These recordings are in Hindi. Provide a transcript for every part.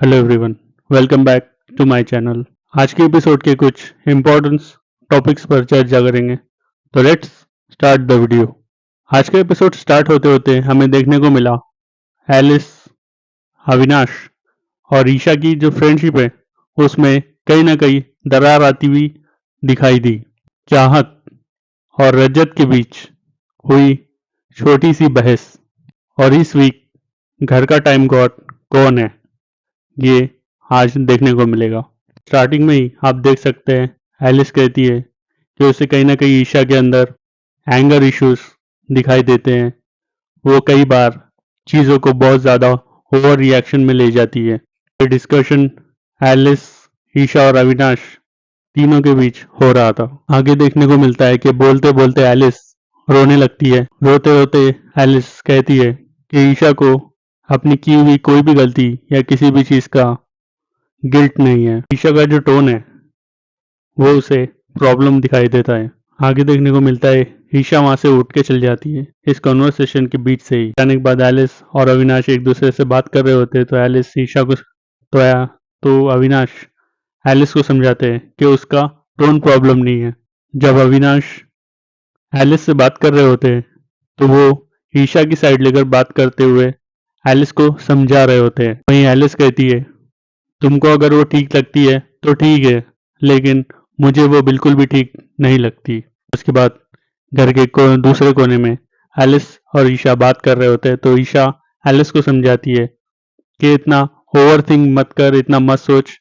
Hello everyone, welcome back to my channel. आज के एपिसोड के कुछ इम्पोर्टेंस टॉपिक्स पर चर्चा करेंगे। तो लेट्स स्टार्ट द वीडियो। आज का एपिसोड स्टार्ट होते होते हमें देखने को मिला एलिस, अविनाश और ईशा की जो फ्रेंडशिप है उसमें कहीं ना कहीं दरार आती हुई दिखाई दी। चाहत और रजत के बीच हुई छोटी सी बहस। और इस वीक घर का टाइम गॉड कौन है, ये आज देखने को मिलेगा। स्टार्टिंग में ही आप देख सकते हैं एलिस कहती है कि उसे कहीं ना कहीं ईशा के अंदर एंगर इश्यूज दिखाई देते हैं। वो कई बार चीज़ों को बहुत ज़्यादा ओवर रिएक्शन में ले जाती है। ये डिस्कशन एलिस, ईशा और अविनाश तीनों के बीच हो रहा था। आगे देखने को मिलता है कि बोलते बोलते एलिस रोने लगती है। रोते रोते एलिस कहती है कि ईशा को अपनी की हुई कोई भी गलती या किसी भी चीज़ का गिल्ट नहीं है। ईशा का जो टोन है वो उसे प्रॉब्लम दिखाई देता है। आगे देखने को मिलता है ईशा वहां से उठ के चल जाती है इस कॉन्वर्सेशन के बीच से ही। जाने के बाद एलिस और अविनाश एक दूसरे से बात कर रहे होते हैं। तो एलिस ईशा को तो अविनाश एलिस को समझाते हैं कि उसका टोन प्रॉब्लम नहीं है। जब अविनाश एलिस से बात कर रहे होते हैं तो वो ईशा की साइड लेकर बात करते हुए एलिस को समझा रहे होते हैं। वहीं एलिस कहती है तुमको अगर वो ठीक लगती है तो ठीक है, लेकिन मुझे वो बिल्कुल भी ठीक नहीं लगती। उसके बाद घर के दूसरे कोने में एलिस और ईशा बात कर रहे होते हैं। तो ईशा एलिस को समझाती है कि इतना ओवर थिंक मत कर, इतना मत सोच,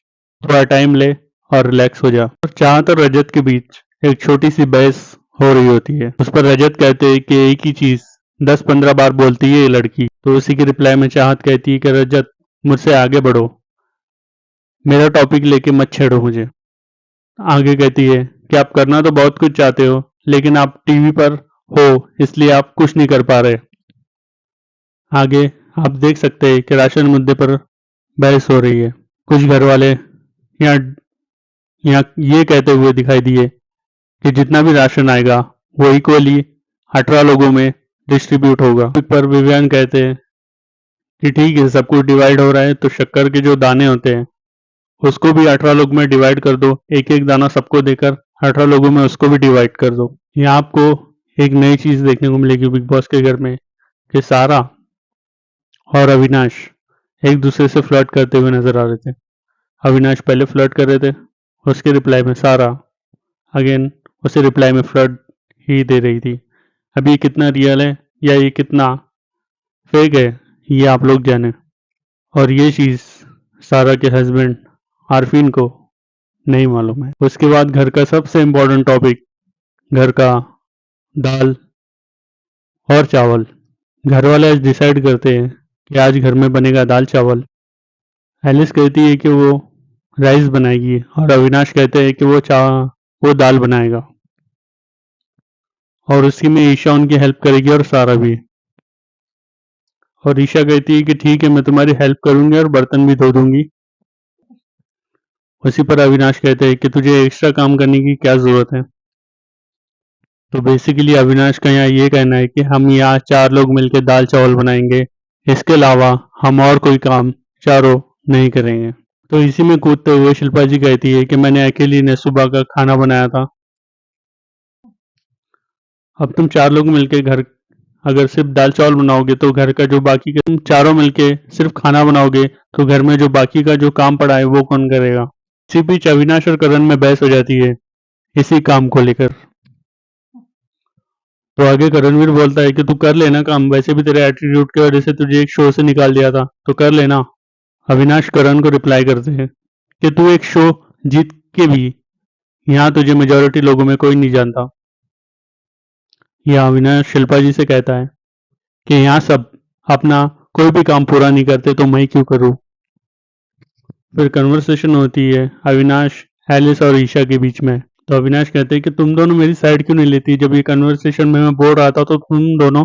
थोड़ा टाइम ले और रिलैक्स हो जा। और चाहत और रजत के बीच एक छोटी सी बहस हो रही होती है। उस पर रजत कहते हैं कि एक ही चीज 10-15 बार बोलती है ये लड़की। तो उसी की रिप्लाई में चाहत कहती है कि रजत मुझसे आगे बढ़ो, मेरा टॉपिक लेके मत छेड़ो मुझे। आगे कहती है कि आप करना तो बहुत कुछ चाहते हो, लेकिन आप टीवी पर हो इसलिए आप कुछ नहीं कर पा रहे। आगे आप देख सकते हैं कि राशन मुद्दे पर बहस हो रही है। कुछ घर वाले यहाँ यहाँ ये कहते हुए दिखाई दिए कि जितना भी राशन आएगा वो इक्वली 18 लोगों में डिस्ट्रीब्यूट होगा। पर विवियन कहते हैं कि ठीक है, सब कुछ डिवाइड हो रहा है तो शक्कर के जो दाने होते हैं उसको भी 18 लोग में डिवाइड कर दो, एक एक दाना सबको देकर 18 लोगों में उसको भी डिवाइड कर दो। यहाँ आपको एक नई चीज देखने को मिलेगी बिग बॉस के घर में कि सारा और अविनाश एक दूसरे से फ्लर्ट करते हुए नजर आ रहे थे। अविनाश पहले फ्लर्ट कर रहे थे, उसके रिप्लाई में सारा अगेन उसे रिप्लाई में फ्लर्ट ही दे रही थी। अब ये कितना रियल है या ये कितना फेक है ये आप लोग जाने। और ये चीज सारा के हस्बैंड आरफीन को नहीं मालूम है। उसके बाद घर का सबसे इम्पोर्टेंट टॉपिक, घर का दाल और चावल। घर वाले आज डिसाइड करते हैं कि आज घर में बनेगा दाल चावल। एलिस कहती है कि वो राइस बनाएगी और अविनाश कहते हैं कि वो दाल बनाएगा। और उसी में ईशा उनकी हेल्प करेगी और सारा भी। और ईशा कहती है कि ठीक है, मैं तुम्हारी हेल्प करूंगी और बर्तन भी धो दूंगी। उसी पर अविनाश कहते हैं कि तुझे एक्स्ट्रा काम करने की क्या जरूरत है। तो बेसिकली अविनाश का यहाँ ये कहना है कि हम यहाँ 4 लोग मिलकर दाल चावल बनाएंगे, इसके अलावा हम और कोई काम चारों नहीं करेंगे। तो इसी में कूदते हुए शिल्पा जी कहती है कि मैंने अकेली ने सुबह का खाना बनाया था, अब तुम 4 लोग मिलकर घर अगर सिर्फ दाल चावल बनाओगे तो घर का जो बाकी का, तुम चारों मिलके सिर्फ खाना बनाओगे तो घर में जो बाकी का जो काम पड़ा है वो कौन करेगा। इसी बीच अविनाश और करण में बहस हो जाती है इसी काम को लेकर। तो आगे करणवीर बोलता है कि तू कर लेना काम, वैसे भी तेरे एटीट्यूड की वजह से तुझे एक शो से निकाल दिया था, तो कर लेना। अविनाश करण को रिप्लाई करते हैं कि तू एक शो जीत के भी यहाँ तुझे मेजोरिटी लोगों में कोई नहीं जानता। यह अविनाश शिल्पा जी से कहता है कि यहाँ सब अपना कोई भी काम पूरा नहीं करते तो मैं क्यों करूँ। फिर कन्वर्सेशन होती है अविनाश, एलिस और ईशा के बीच में। तो अविनाश कहते हैं कि तुम दोनों मेरी साइड क्यों नहीं लेती, जब ये कन्वर्सेशन में मैं बोल रहा था तो तुम दोनों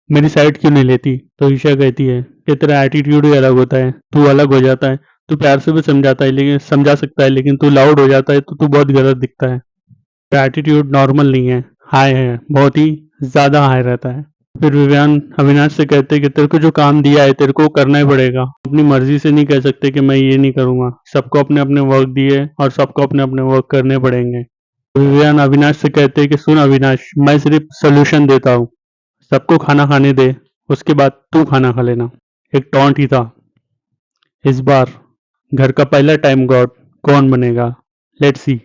मेरी साइड क्यों नहीं लेती। तो ईशा कहती है कि तेरा एटीट्यूड ही अलग होता है, तू अलग हो जाता है, तू प्यार से भी समझाता है लेकिन समझा सकता है, लेकिन तू लाउड हो जाता है तो तू बहुत गलत दिखता है। तेरा एटीट्यूड नॉर्मल नहीं है, हाई है, बहुत ही ज्यादा हाई रहता है। फिर विवियान अविनाश से कहते कि तेरे को जो काम दिया है तेरे को करना ही पड़ेगा, अपनी मर्जी से नहीं कह सकते कि मैं ये नहीं करूंगा, सबको अपने अपने वर्क दिए और सबको अपने अपने वर्क करने पड़ेंगे। विवियान अविनाश से कहते हैं कि सुन अविनाश, मैं सिर्फ सोल्यूशन देता हूँ, सबको खाना खाने दे, उसके बाद तू खाना खा लेना। एक टॉन्ट ही था। इस बार घर का पहला टाइम गॉड कौन बनेगा? लेट्स सी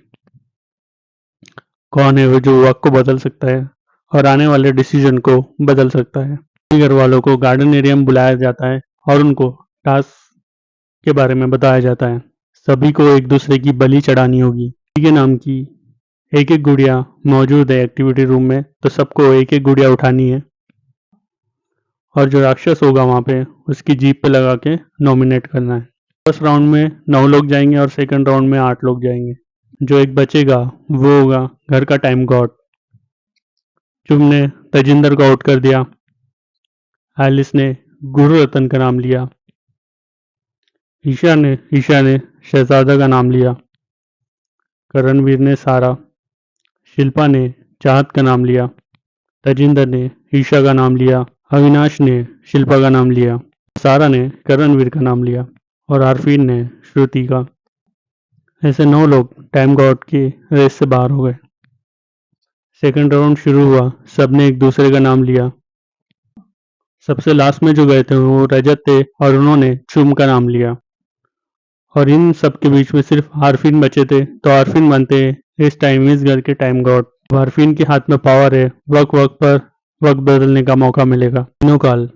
कौन है वो जो वक्त को बदल सकता है और आने वाले डिसीजन को बदल सकता है। घर वालों को गार्डन एरिया में बुलाया जाता है और उनको टास्क के बारे में बताया जाता है। सभी को एक दूसरे की बलि चढ़ानी होगी। सभी के नाम की एक एक गुड़िया मौजूद है एक्टिविटी रूम में, तो सबको एक एक गुड़िया उठानी है और जो राक्षस होगा वहां पे उसकी जीप पे लगा के नॉमिनेट करना है। फर्स्ट राउंड में 9 लोग जाएंगे और सेकंड राउंड में 8 लोग जाएंगे। जो एक बचेगा वो होगा घर का टाइम गॉड। तुमने तजिंदर को आउट कर दिया। एलिस ने गुरु रतन का नाम लिया। ईशा ने शहजादा का नाम लिया। करणवीर ने सारा। शिल्पा ने चाहत का नाम लिया। तजिंदर ने ईशा का नाम लिया। अविनाश ने शिल्पा का नाम लिया। सारा ने करणवीर का नाम लिया और आरफीन ने श्रुति का। ऐसे 9 लोग टाइम गॉड की रेस से बाहर हो गए। सेकंड राउंड शुरू हुआ, सबने एक दूसरे का नाम लिया। सबसे लास्ट में जो गए थे वो रजत थे और उन्होंने चुम का नाम लिया और इन सब के बीच में सिर्फ आरफीन बचे थे, तो आरफीन बनते हैं इस टाइम इस घर के टाइम गॉड। आरफीन के हाथ में पावर है, वक्त वक्त पर वक्त बदलने का मौका मिलेगा। तीनों काल